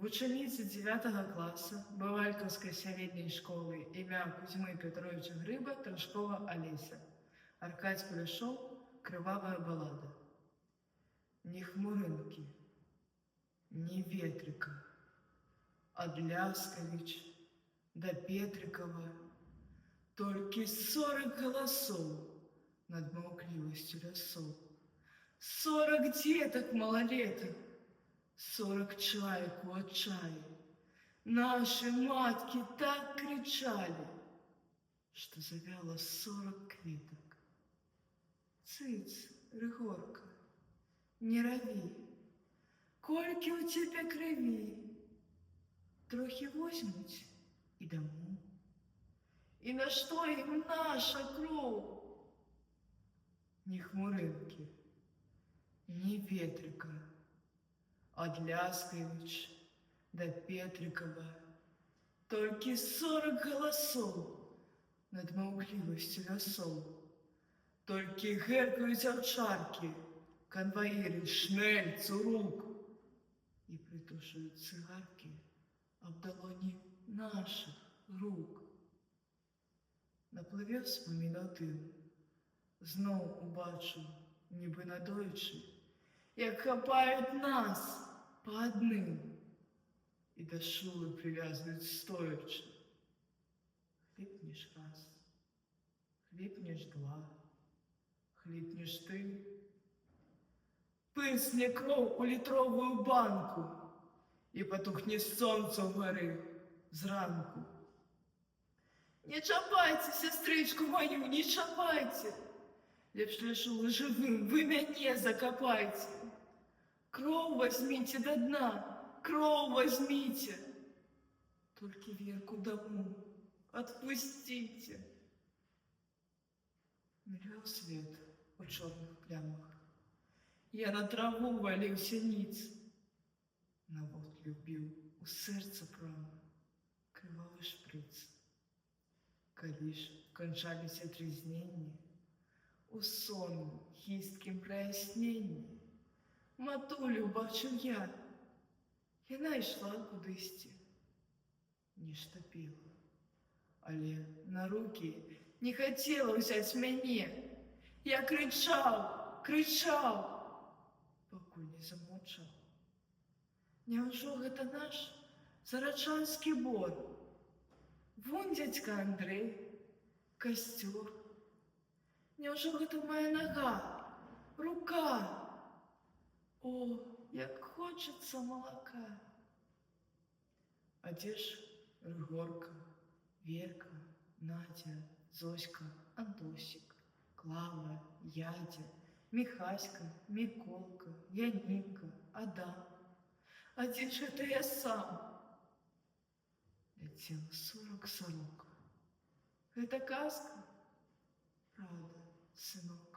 Вученица 9 класса Бавалькаўскай сярэдняй школы імя Кузьмы Петровича Грыба Трашкова Олеся. Аркадь Кулешов, «Кровавая баллада». Ни хмурынки, ни ветрика, от Ляскович до Петрикова, только 40 голосов над молкливостью лесов, 40 деток малолеток, 40 чаек у отчая. Наши матки так кричали, что завяло 40 квиток. Цыц, Рыгорка, не рави, кольки у тебя крови, трохи возьмуть и домой. И на что им наша кровь? Ни хмурынки, ни ветрика, от Ляскович до Петрикова, только 40 голосов над молкливостью лесов. Только геркают овчарки, конвоиры, шнель, цурук, и притушивают цигарки об долоні наших рук. Напливе вспомінати, знов убачу, ніби надоючи, як хапають нас по одним і до шули прив'язують стоячи. Хліпнеш раз, хліпнеш два, хліпнеш ти, пирсне кров у літровую банку і потухне сонце вгори зранку. Не чапайте, сестричку мою, не чапайте. Лепш лежу вы живым, вы меня закопайте. Кров возьмите до дна, кров возьмите. Только Верку дому отпустите. Мелькал свет у черных плямах. Я на траву валился ниц. На вот любил у сердца прямо кривавый шприц. Калі ж кончаліся трізненні, у сонным хісткім праясненні, матулю бачыў я, яна ішла кудысьці, нешта пела, але на рукі не хацела ўзяць мяне. Я крычаў, пакуль не замоўчаў. Няўжо гэта наш зарачанскі бор? Вон дядька Андрей, костер. Неужели это моя нога, рука? О, як хочется молока. А где ж Рыгорка, Верка, Надя, Зоська, Антосик, Клава, Ядя, Михаська, Миколка, Янинка, Адам? А где ж это я сам? Летело 40 сорок. Это казка? Правда, сынок.